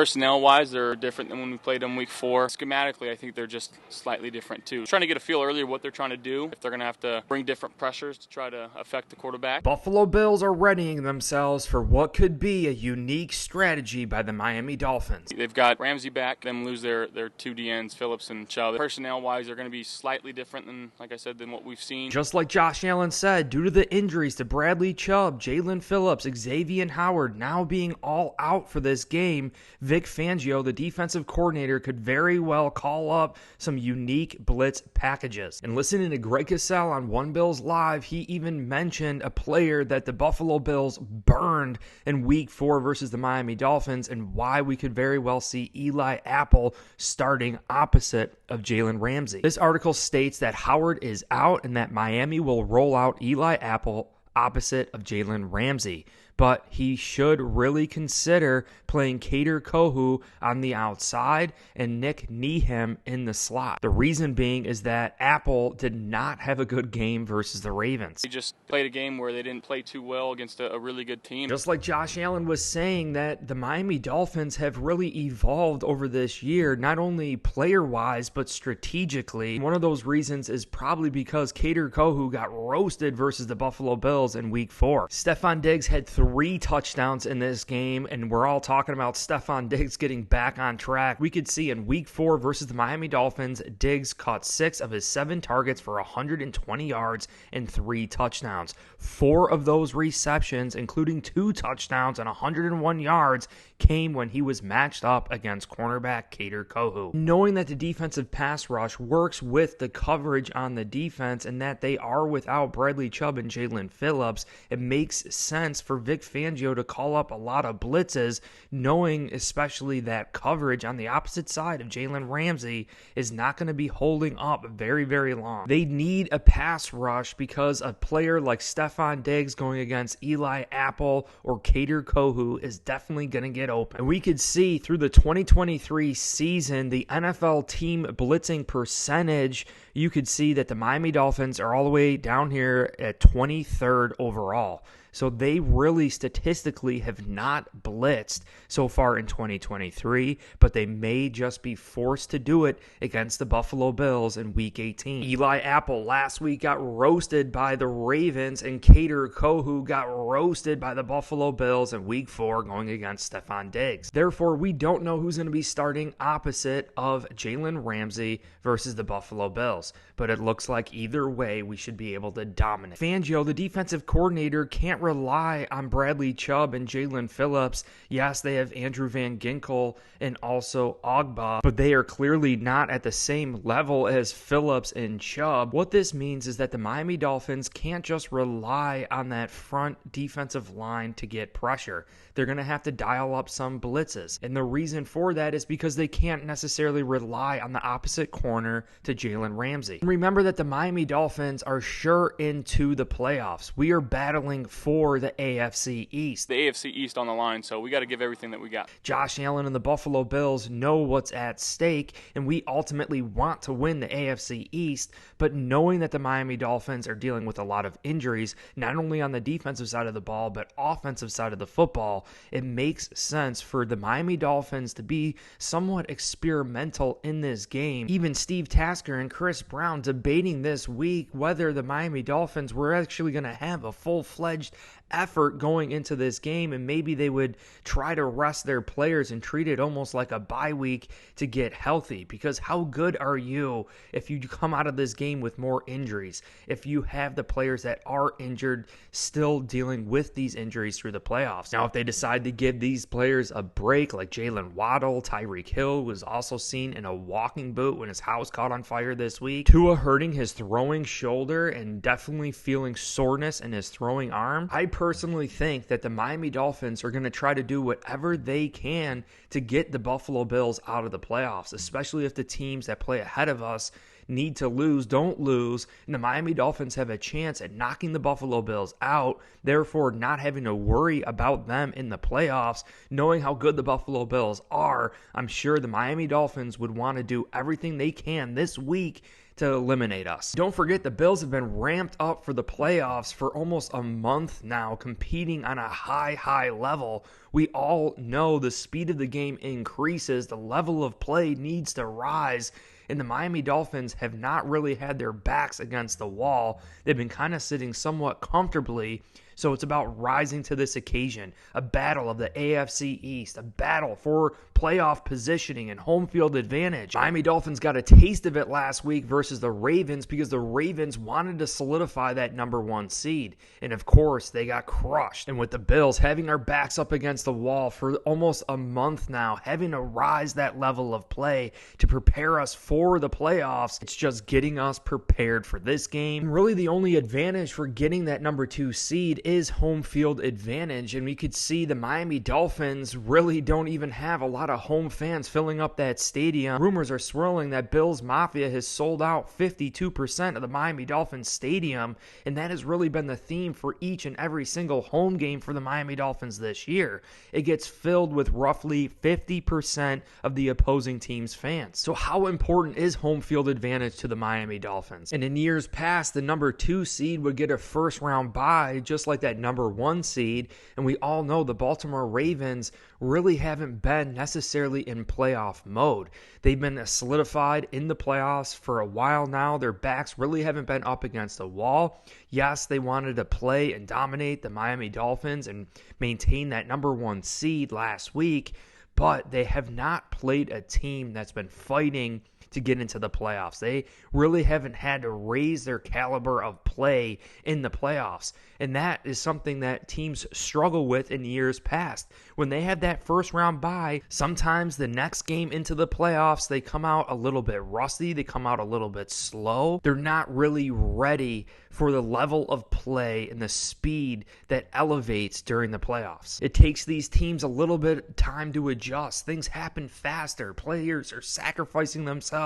Personnel-wise, they're different than when we played them week 4. Schematically, I think they're just slightly different too. Trying to get a feel earlier what they're trying to do, if they're going to have to bring different pressures to try to affect the quarterback. Buffalo Bills are readying themselves for what could be a unique strategy by the Miami Dolphins. They've got Ramsey back, them lose their two DNs, Phillips and Chubb. Personnel-wise, they're going to be slightly different than, like I said, than what we've seen. Just like Josh Allen said, due to the injuries to Bradley Chubb, Jalen Phillips, Xavien Howard now being all out for this game, Vic Fangio, the defensive coordinator, could very well call up some unique blitz packages. And listening to Greg Cosell on One Bills Live, he even mentioned a player that the Buffalo Bills burned in week 4 versus the Miami Dolphins and why we could very well see Eli Apple starting opposite of Jalen Ramsey. This article states that Howard is out and that Miami will roll out Eli Apple opposite of Jalen Ramsey. But he should really consider playing Kader Kohou on the outside and Nick Needham in the slot. The reason being is that Apple did not have a good game versus the Ravens. They just played a game where they didn't play too well against a really good team. Just like Josh Allen was saying, that the Miami Dolphins have really evolved over this year, not only player-wise, but strategically. One of those reasons is probably because Kader Kohou got roasted versus the Buffalo Bills in week 4. Stefon Diggs had 3 touchdowns in this game, and we're all talking about Stefon Diggs getting back on track. We could see in week 4 versus the Miami Dolphins, Diggs caught 6 of his 7 targets for 120 yards and 3 touchdowns. 4 of those receptions, including 2 touchdowns and 101 yards, came when he was matched up against cornerback Kader Kohou. Knowing that the defensive pass rush works with the coverage on the defense and that they are without Bradley Chubb and Jalen Phillips, it makes sense for Vic Fangio to call up a lot of blitzes, knowing especially that coverage on the opposite side of Jalen Ramsey is not going to be holding up very, very long. They need a pass rush because a player like Stefon Diggs going against Eli Apple or Kader Kohou is definitely going to get open. And we could see through the 2023 season, the NFL team blitzing percentage, you could see that the Miami Dolphins are all the way down here at 23rd overall. So they really statistically have not blitzed so far in 2023, but they may just be forced to do it against the Buffalo Bills in Week 18. Eli Apple last week got roasted by the Ravens, and Kader Kohou got roasted by the Buffalo Bills in Week 4 going against Stefon Diggs. Therefore, we don't know who's going to be starting opposite of Jalen Ramsey versus the Buffalo Bills, but it looks like either way we should be able to dominate. Fangio, the defensive coordinator, can't rely on Bradley Chubb and Jalen Phillips. Yes, they have Andrew Van Ginkel and also Ogba, but they are clearly not at the same level as Phillips and Chubb. What this means is that the Miami Dolphins can't just rely on that front defensive line to get pressure. They're going to have to dial up some blitzes. And the reason for that is because they can't necessarily rely on the opposite corner to Jalen Ramsey. Remember that the Miami Dolphins are sure into the playoffs. We are battling for the AFC East. The AFC East on the line, so we got to give everything that we got. Josh Allen and the Buffalo Bills know what's at stake, and we ultimately want to win the AFC East, but knowing that the Miami Dolphins are dealing with a lot of injuries, not only on the defensive side of the ball, but offensive side of the football, it makes sense for the Miami Dolphins to be somewhat experimental in this game. Even Steve Tasker and Chris Brown debating this week whether the Miami Dolphins were actually going to have a full-fledged effort going into this game, and maybe they would try to rest their players and treat it almost like a bye week to get healthy. Because how good are you if you come out of this game with more injuries, if you have the players that are injured still dealing with these injuries through the playoffs? Now, if they decide to give these players a break, like Jalen Waddle, Tyreek Hill was also seen in a walking boot when his house caught on fire this week, Tua hurting his throwing shoulder and definitely feeling soreness in his throwing arm, I personally think that the Miami Dolphins are going to try to do whatever they can to get the Buffalo Bills out of the playoffs, especially if the teams that play ahead of us need to lose, don't lose, and the Miami Dolphins have a chance at knocking the Buffalo Bills out, therefore not having to worry about them in the playoffs. Knowing how good the Buffalo Bills are, I'm sure the Miami Dolphins would want to do everything they can this week to eliminate us. Don't forget, the Bills have been ramped up for the playoffs for almost a month now, competing on a high level. We all know the speed of the game increases, the level of play needs to rise, and the Miami Dolphins have not really had their backs against the wall. They've been kind of sitting somewhat comfortably, so it's about rising to this occasion. A battle of the AFC East, a battle for playoff positioning and home field advantage. Miami Dolphins got a taste of it last week versus the Ravens because the Ravens wanted to solidify that number 1 seed. And of course, they got crushed. And with the Bills having our backs up against the wall for almost a month now, having to rise that level of play to prepare us for the playoffs, it's just getting us prepared for this game. And really, the only advantage for getting that number 2 seed is home field advantage. And we could see the Miami Dolphins really don't even have a lot of home fans filling up that stadium. Rumors are swirling that Bills Mafia has sold out 52% of the Miami Dolphins stadium, and that has really been the theme for each and every single home game for the Miami Dolphins this year. It gets filled with roughly 50% of the opposing team's fans. So how important is home field advantage to the Miami Dolphins? And in years past, the number 2 seed would get a first round bye just like that number 1 seed, and we all know the Baltimore Ravens really haven't been necessarily in playoff mode. They've been solidified in the playoffs for a while now. Their backs really haven't been up against the wall. Yes, they wanted to play and dominate the Miami Dolphins and maintain that number 1 seed last week, but they have not played a team that's been fighting to get into the playoffs. They really haven't had to raise their caliber of play in the playoffs. And that is something that teams struggle with in years past. When they have that first round bye, sometimes the next game into the playoffs, they come out a little bit rusty. They come out a little bit slow. They're not really ready for the level of play and the speed that elevates during the playoffs. It takes these teams a little bit of time to adjust. Things happen faster. Players are sacrificing themselves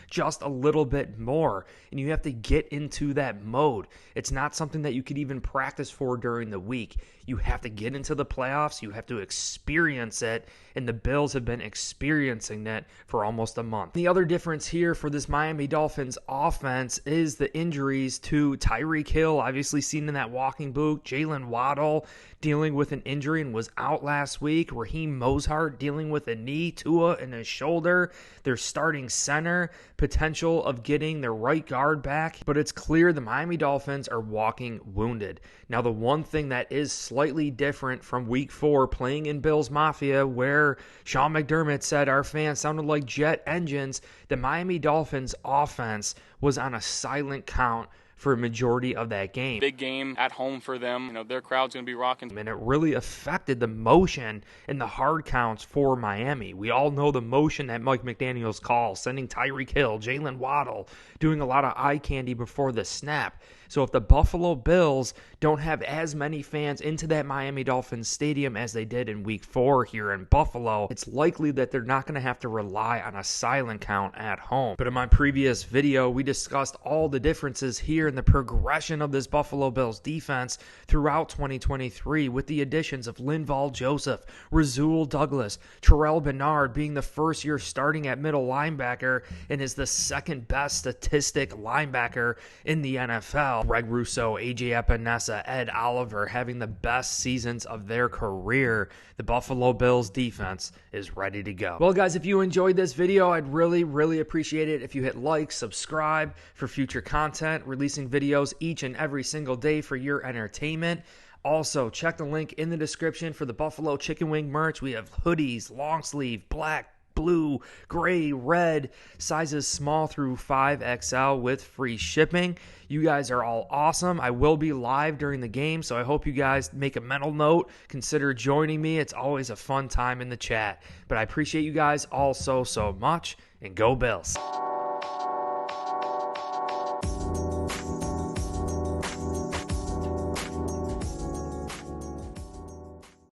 just a little bit more, and you have to get into that mode. It's not something that you could even practice for during the week. You have to get into the playoffs. You have to experience it, and the Bills have been experiencing that for almost a month. The other difference here for this Miami Dolphins offense is the injuries to Tyreek Hill, obviously seen in that walking boot. Jalen Waddle dealing with an injury and was out last week. Raheem Mostert dealing with a knee. Tua in his shoulder. Their starting center, potential of getting their right guard back. But it's clear the Miami Dolphins are walking wounded. Now, the one thing that is slightly different from week 4 playing in Bills Mafia, where Sean McDermott said our fans sounded like jet engines, the Miami Dolphins offense was on a silent count for a majority of that game. Big game at home for them. You know, their crowd's going to be rocking. And it really affected the motion and the hard counts for Miami. We all know the motion that Mike McDaniels calls, sending Tyreek Hill, Jalen Waddle, doing a lot of eye candy before the snap. So if the Buffalo Bills don't have as many fans into that Miami Dolphins stadium as they did in week 4 here in Buffalo, it's likely that they're not going to have to rely on a silent count at home. But in my previous video, we discussed all the differences here in the progression of this Buffalo Bills defense throughout 2023 with the additions of Linval Joseph, Rasul Douglas, Terrell Bernard being the first year starting at middle linebacker and is the second best statistic linebacker in the NFL. Greg Rousseau, AJ Epinesa, Ed Oliver having the best seasons of their career. The Buffalo Bills defense is ready to go. Well, guys, if you enjoyed this video, I'd really appreciate it if you hit like, subscribe for future content, releasing videos each and every single day for your entertainment. Also, check the link in the description for the Buffalo Chicken Wing merch. We have hoodies, long sleeve, black, blue, gray, red, sizes small through 5XL with free shipping. You guys are all awesome. I will be live during the game, so I hope you guys make a mental note. Consider joining me. It's always a fun time in the chat. But I appreciate you guys all so much, and go Bills.